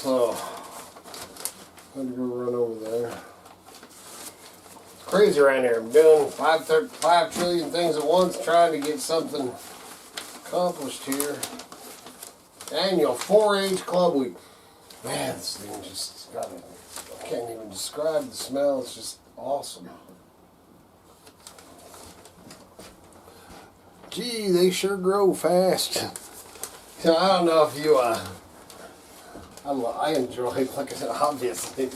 So I'm gonna go run over there. It's crazy around here. I'm doing 5 trillion things at once, trying to get something accomplished here. Annual 4-H Club Week. Man, this thing just got it. I can't even describe the smell. It's just awesome. Gee, they sure grow fast. I don't know if you, I enjoy, like I said, obviously,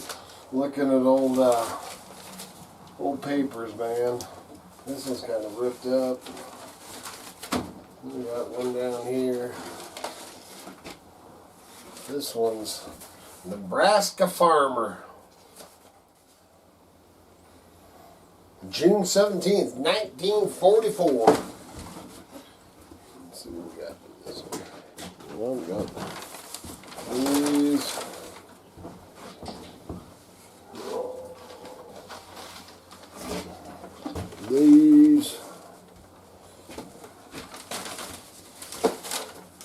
looking at old papers, man. This one's kind of ripped up. We got one down here. This one's Nebraska Farmer. June 17th, 1944. Let's see what we got in this one. Well, we got these. These.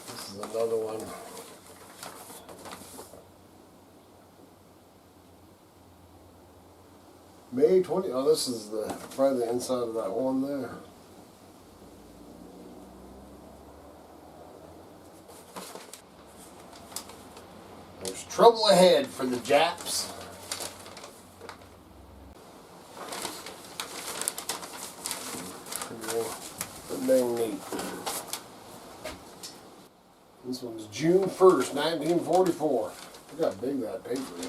This is another one. May 20. Oh, this is probably the inside of that one there. There's trouble ahead for the Japs. Pretty dang neat. This one's June 1st, 1944. Look how big that paper is.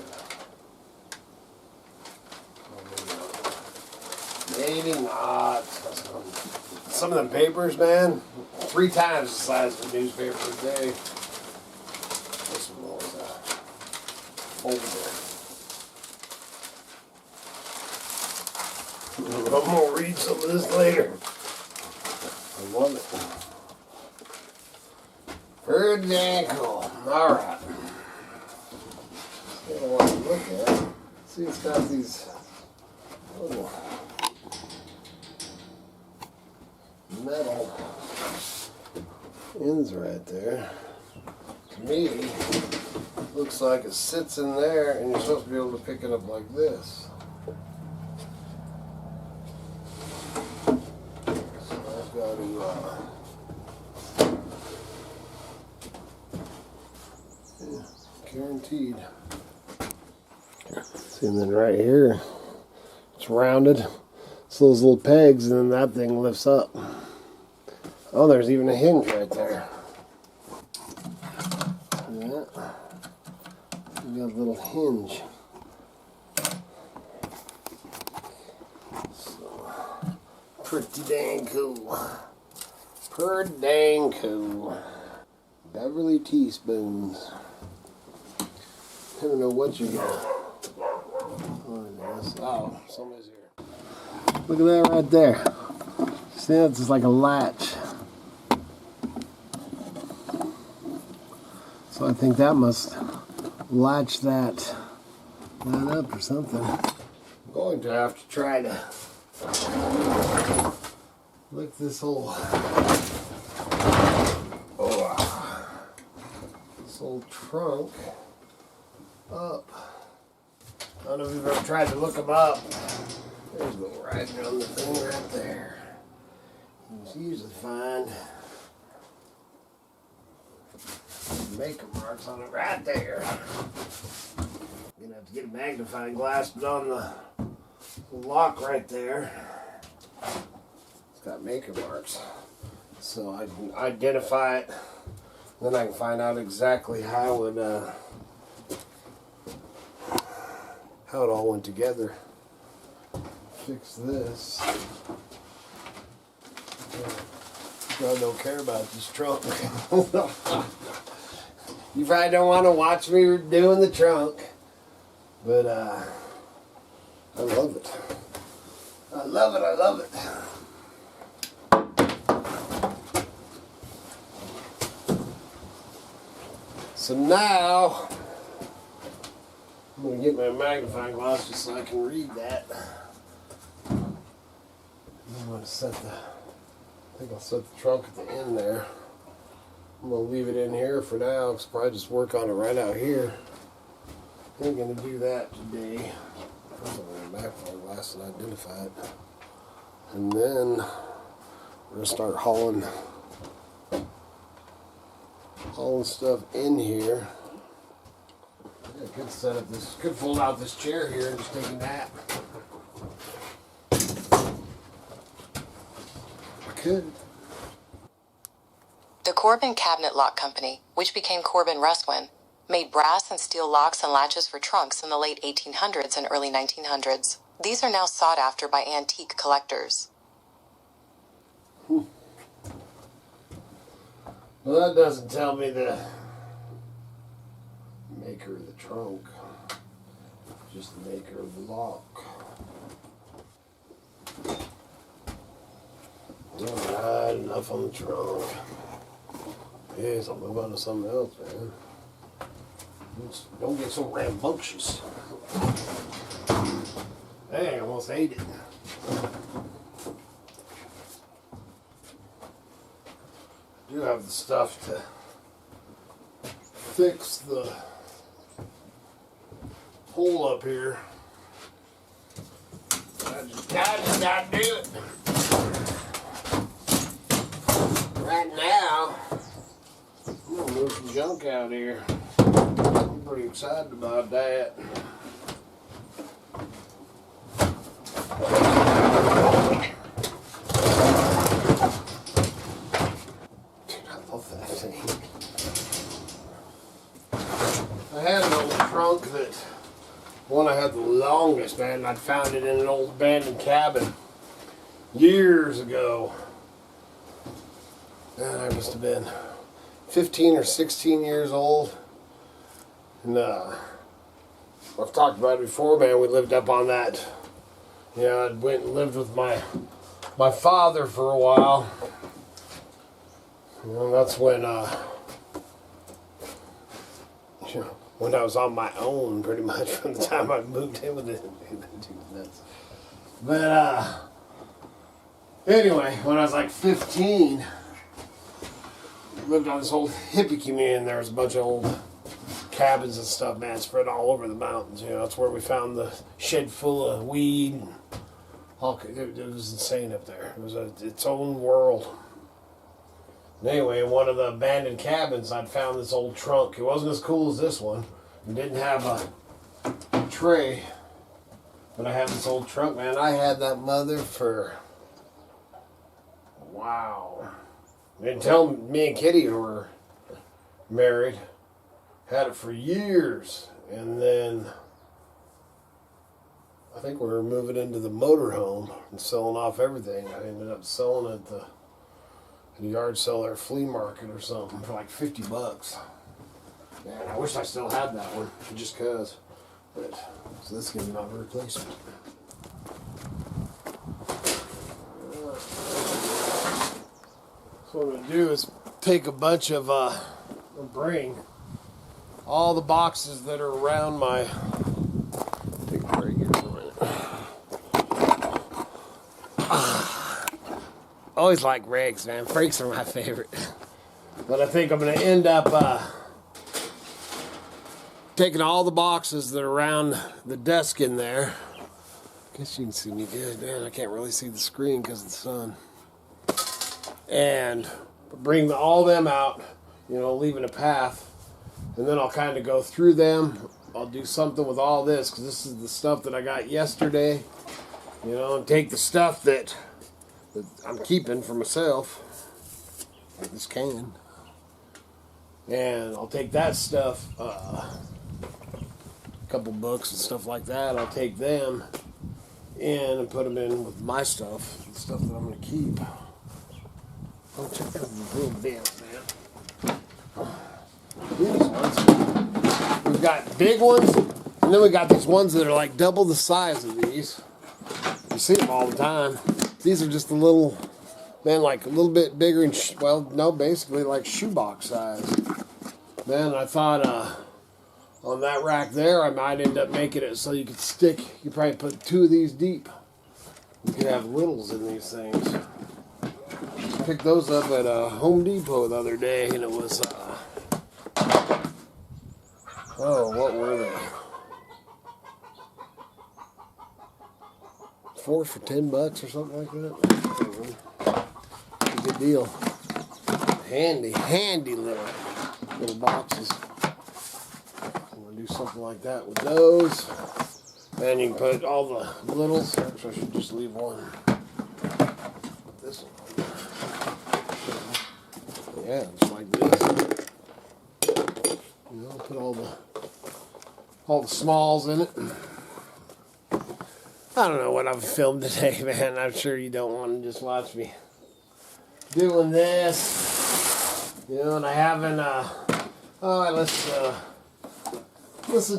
Maybe not. Some of them papers, man, 3 times the size of a newspaper today. This one was over there. I'm gonna read some of this later. I love it. Pretty dang cool. Alright. What I want to look at. See, it's got these little metal ends right there. To me, looks like it sits in there and you're supposed to be able to pick it up like this. So I've got to guaranteed. See, and then right here it's rounded. So those little pegs, and then that thing lifts up. Oh, there's even a hinge right there. Yeah. We got a little hinge. So, pretty dang cool. Pretty dang cool. Beverly teaspoons. I don't know what you got. Oh, somebody's here. Look at that right there. See, that's just like a latch. So I think that must latch that up or something. I'm going to have to try to lift this whole trunk up. I don't know if you've ever tried to look them up. There's the rider on the thing right there. You can usually find maker marks on it right there. You're gonna have to get a magnifying glass, but on the lock right there, it's got maker marks. So I can identify it, then I can find out exactly how it all went together. Fix this. I don't care about this trunk. You probably don't want to watch me doing the trunk, but I love it. I love it. I love it. So now I'm going to get my magnifying glass just so I can read that. I'm going to set I think I'll set the trunk at the end there. I'm going to leave it in here for now. I'll probably just work on it right out here. Thinking to do that today. First I'm going to magnifying glass and identify it. And then we're going to start hauling stuff in here. I could set up this, could fold out this chair here and just take a nap. I could. The Corbin Cabinet Lock Company, which became Corbin Russwin, made brass and steel locks and latches for trunks in the late 1800s and early 1900s. These are now sought after by antique collectors. Well, that doesn't tell me the maker of the trunk, just the maker of the lock. Alright, enough on the trunk. Yes, I'll move on to something else, man. Don't get so rambunctious. Dang, I almost ate it. I do have the stuff to fix the hole up here. I just gotta do it. Right now, I'm gonna move some junk out here. I'm pretty excited about that. Dude, I love that thing. I had an old trunk that one I had the longest, man, and I'd found it in an old abandoned cabin years ago. And I must have been 15 or 16 years old. And I've talked about it before, man. We lived up on that. You know, I went and lived with my father for a while. You know, that's when you know, when I was on my own, pretty much from the time I moved in with it. But anyway, when I was like 15, lived on this old hippie community, and there was a bunch of old cabins and stuff, man, spread all over the mountains. You know, that's where we found the shed full of weed. And all, it was insane up there. It was its own world. And anyway, in one of the abandoned cabins, I'd found this old trunk. It wasn't as cool as this one. It didn't have a tray, but I had this old trunk, man. I had that mother for, wow. Until me and Kitty were married, had it for years, and then I think we were moving into the motorhome and selling off everything. I ended up selling it at the yard sale or flea market or something for like $50. Man, I wish I still had that one, just cause. But so this is gonna be my replacement. So what I'm gonna do is take a bunch of bring all the boxes that are around my, take a break here for a minute. Always like rigs, man. Freaks are my favorite. But I think I'm gonna end up taking all the boxes that are around the desk in there. Guess you can see me good, man. I can't really see the screen because of the sun. And bring all them out, you know, leaving a path. And then I'll kind of go through them. I'll do something with all this, because this is the stuff that I got yesterday. You know, and take the stuff that I'm keeping for myself. Like this can. And I'll take that stuff, a couple books and stuff like that. I'll take them in and put them in with my stuff, the stuff that I'm going to keep. I'll check out these little bins, man. These ones, we've got big ones, and then we got these ones that are like double the size of these. You see them all the time. These are just a little, man, like a little bit bigger and, well, no, basically like shoebox size. Then I thought on that rack there, I might end up making it so you could stick, you probably put 2 of these deep. You could have littles in these things. Picked those up at Home Depot the other day, and it was, oh, what were they? 4 for $10 or something like that. It's a good deal. Handy little boxes. I'm gonna do something like that with those. And you can put all the littles. Actually, I should just leave one. Put this one. Yeah, just like this. You know, put all the smalls in it. I don't know what I've filmed today, man. I'm sure you don't want to just watch me doing this. You know, and I haven't, let's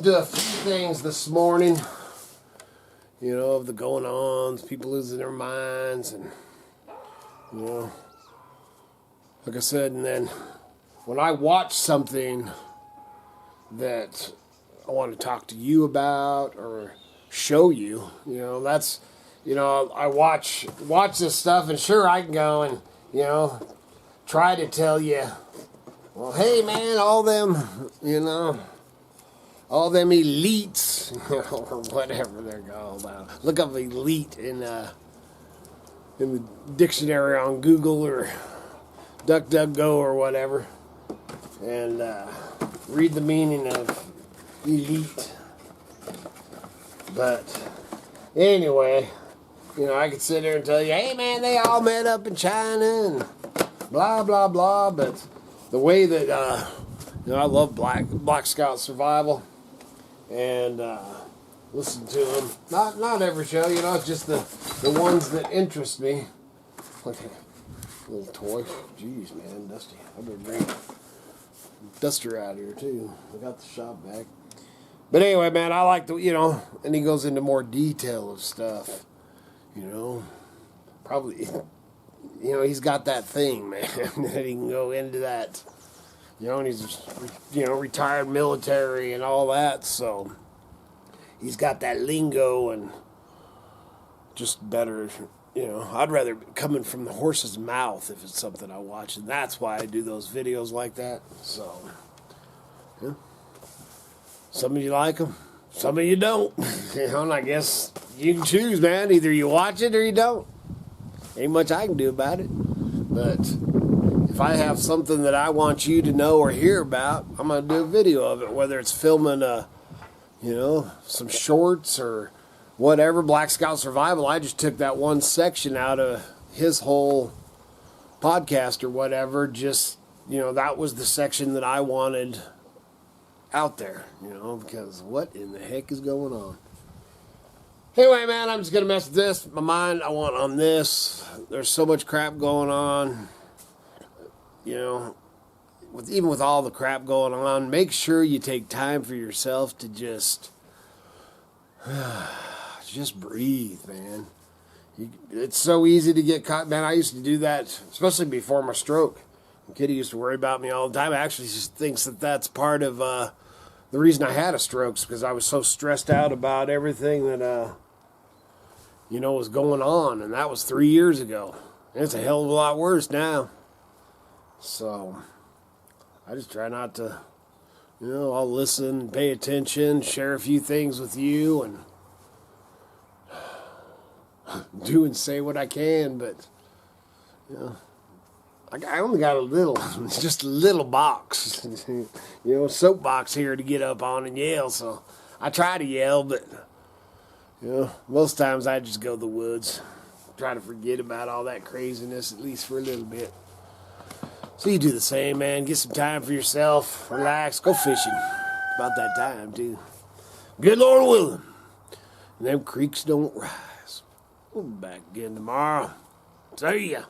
do a few things this morning. You know, of the going-ons, people losing their minds, and, you know, like I said, and then when I watch something that I want to talk to you about or show you, you know, that's, you know, I watch this stuff, and sure, I can go and, you know, try to tell you, well, hey, man, all them, you know, all them elites, you know, or whatever they're called. Look up elite in the dictionary on Google or DuckDuckGo or whatever, and read the meaning of elite. But anyway, you know, I could sit there and tell you, hey, man, they all met up in China and blah, blah, blah. But the way that, you know, I love Black Scout Survival. And listen to them. Not every show, you know, it's just the ones that interest me. Look at little toy. Jeez, man, Dusty. I better bring Duster out here too. I got the shop back. But anyway, man, I like the, you know, and he goes into more detail of stuff. You know, probably, you know, he's got that thing, man, that he can go into that. You know, and he's, you know, retired military and all that, so he's got that lingo and just better, you know. I'd rather coming from the horse's mouth if it's something I watch, and that's why I do those videos like that. So, yeah. Some of you like them, some of you don't. You know, and I guess you can choose, man. Either you watch it or you don't. Ain't much I can do about it, but if I have something that I want you to know or hear about, I'm going to do a video of it, whether it's filming, you know, some shorts or whatever. Black Scout Survival, I just took that one section out of his whole podcast or whatever. Just, you know, that was the section that I wanted out there, you know, because what in the heck is going on? Anyway, man, I'm just going to mess with this. My mind, I want on this. There's so much crap going on. You know, even with all the crap going on, make sure you take time for yourself to just breathe, man. It's so easy to get caught. Man, I used to do that, especially before my stroke. Kitty used to worry about me all the time. Actually, she thinks that that's part of the reason I had a stroke, because I was so stressed out about everything that, you know, was going on. And that was 3 years ago. And it's a hell of a lot worse now. So, I just try not to, you know, I'll listen, pay attention, share a few things with you, and do and say what I can, but, you know, I only got a little, just a little box, you know, soapbox here to get up on and yell, so I try to yell, but, you know, most times I just go to the woods, try to forget about all that craziness, at least for a little bit. So you do the same, man. Get some time for yourself. Relax. Go fishing. About that time, too. Good Lord willing. And them creeks don't rise. We'll be back again tomorrow. See ya.